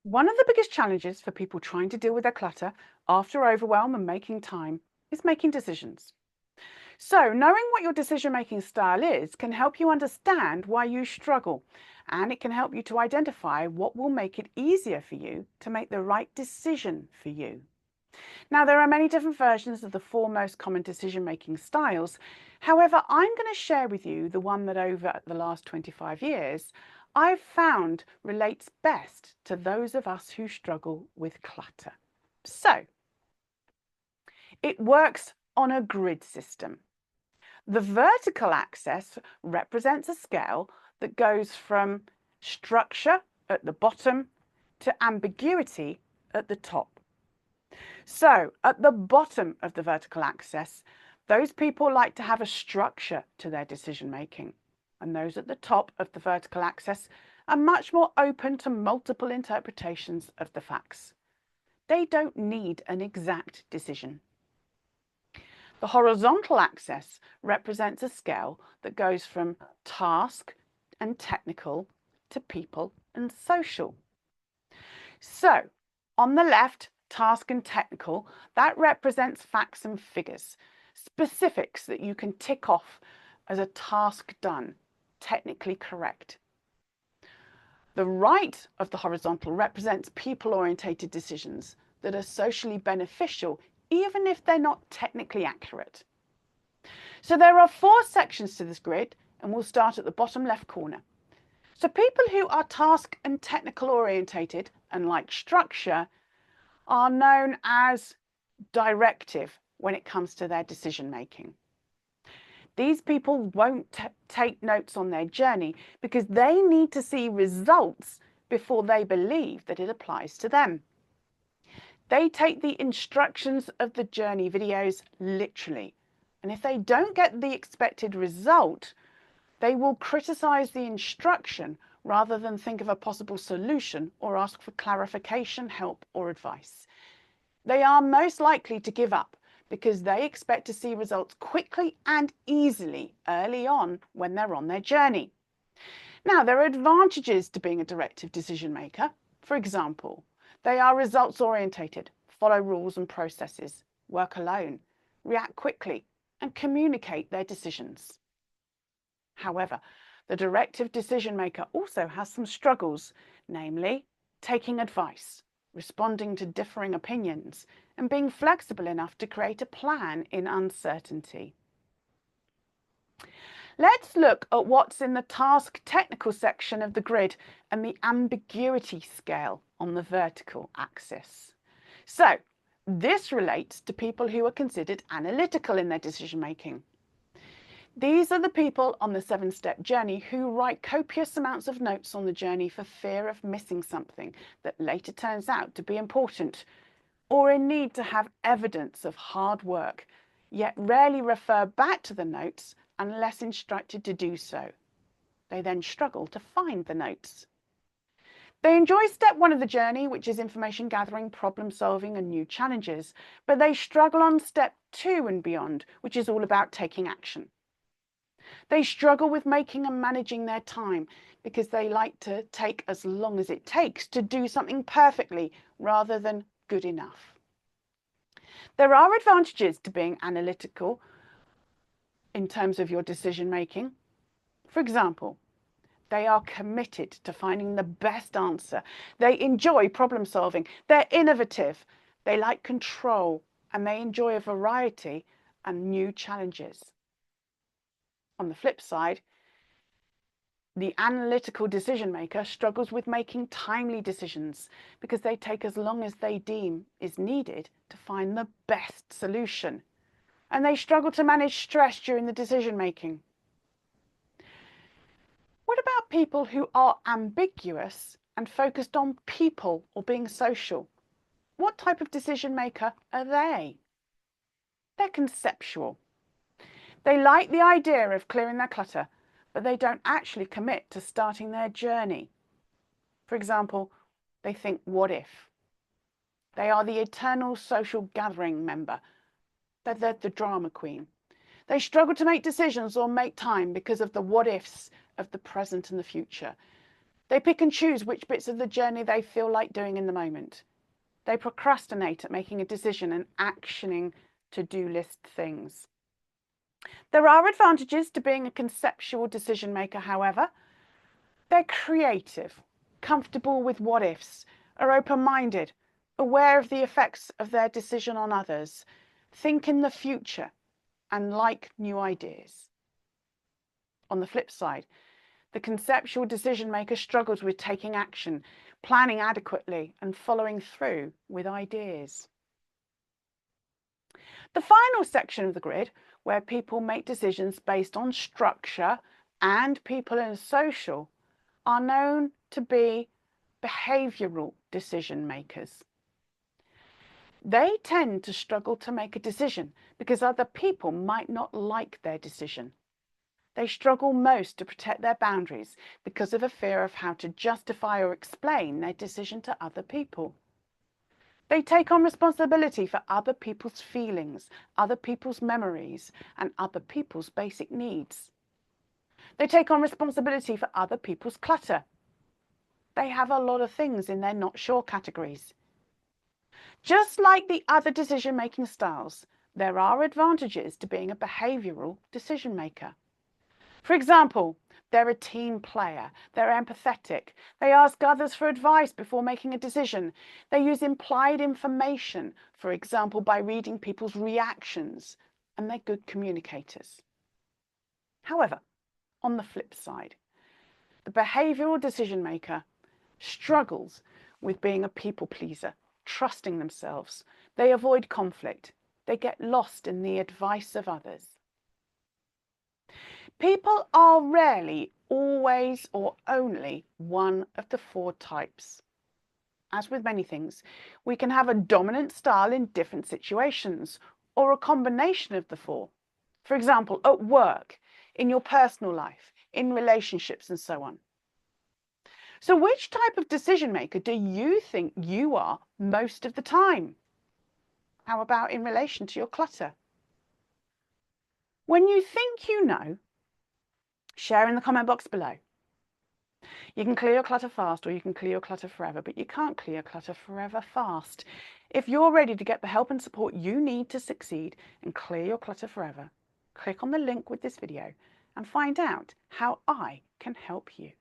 One of the biggest challenges for people trying to deal with their clutter after overwhelm and making time is making decisions. So, knowing what your decision-making style is can help you understand why you struggle, and it can help you to identify what will make it easier for you to make the right decision for you. Now, there are many different versions of the four most common decision-making styles. However, I'm going to share with you the one that over the last 25 years I've found relates best to those of us who struggle with clutter. So, it works on a grid system. The vertical axis represents a scale that goes from structure at the bottom to ambiguity at the top. So at the bottom of the vertical axis, those people like to have a structure to their decision making. And those at the top of the vertical axis are much more open to multiple interpretations of the facts. They don't need an exact decision. The horizontal axis represents a scale that goes from task and technical to people and social. So on the left, task and technical, that represents facts and figures, specifics that you can tick off as a task done, technically correct. The right of the horizontal represents people-orientated decisions that are socially beneficial, even if they're not technically accurate. So there are four sections to this grid, and we'll start at the bottom left corner. So people who are task and technical orientated and like structure are known as directive when it comes to their decision making. These people won't take notes on their journey because they need to see results before they believe that it applies to them. They take the instructions of the journey videos literally, and if they don't get the expected result, they will criticize the instruction rather than think of a possible solution or ask for clarification, help, or advice. They are most likely to give up because they expect to see results quickly and easily early on when they're on their journey. Now, there are advantages to being a directive decision maker. For example, they are results orientated, follow rules and processes, work alone, react quickly, and communicate their decisions. However, the directive decision maker also has some struggles, namely taking advice, responding to differing opinions, and being flexible enough to create a plan in uncertainty. Let's look at what's in the task technical section of the grid and the ambiguity scale on the vertical axis. So this relates to people who are considered analytical in their decision making. These are the people on the 7-step journey who write copious amounts of notes on the journey for fear of missing something that later turns out to be important, or in need to have evidence of hard work, yet rarely refer back to the notes unless instructed to do so. They then struggle to find the notes. They enjoy step 1 of the journey, which is information gathering, problem solving, and new challenges, but they struggle on step 2 and beyond, which is all about taking action. They struggle with making and managing their time because they like to take as long as it takes to do something perfectly rather than good enough. There are advantages to being analytical in terms of your decision making. For example, they are committed to finding the best answer. They enjoy problem solving. They're innovative. They like control, and they enjoy a variety and new challenges. On the flip side, the analytical decision maker struggles with making timely decisions because they take as long as they deem is needed to find the best solution. And they struggle to manage stress during the decision making. What about people who are ambiguous and focused on people or being social? What type of decision maker are they? They're conceptual. They like the idea of clearing their clutter, but they don't actually commit to starting their journey. For example, they think, what if? They are the eternal social gathering member. They're the drama queen. They struggle to make decisions or make time because of the what ifs of the present and the future. They pick and choose which bits of the journey they feel like doing in the moment. They procrastinate at making a decision and actioning to-do list things. There are advantages to being a conceptual decision maker, however. They're creative, comfortable with what ifs, are open-minded, aware of the effects of their decision on others, think in the future, and like new ideas. On the flip side, the conceptual decision maker struggles with taking action, planning adequately, and following through with ideas. The final section of the grid, where people make decisions based on structure and people and social, are known to be behavioural decision makers. They tend to struggle to make a decision because other people might not like their decision. They struggle most to protect their boundaries because of a fear of how to justify or explain their decision to other people. They take on responsibility for other people's feelings, other people's memories, and other people's basic needs. They take on responsibility for other people's clutter. They have a lot of things in their not sure categories. Just like the other decision-making styles, there are advantages to being a behavioural decision maker. For example, they're a team player, they're empathetic, they ask others for advice before making a decision, they use implied information, for example, by reading people's reactions, and they're good communicators. However, on the flip side, the behavioural decision maker struggles with being a people pleaser, trusting themselves. They avoid conflict. They get lost in the advice of others. People are rarely, always, or only one of the four types. As with many things, we can have a dominant style in different situations, or a combination of the four. For example, at work, in your personal life, in relationships, and so on. So which type of decision maker do you think you are most of the time? How about in relation to your clutter? When you think you know, share in the comment box below. You can clear your clutter fast or you can clear your clutter forever, but you can't clear clutter forever fast. If you're ready to get the help and support you need to succeed and clear your clutter forever, click on the link with this video and find out how I can help you.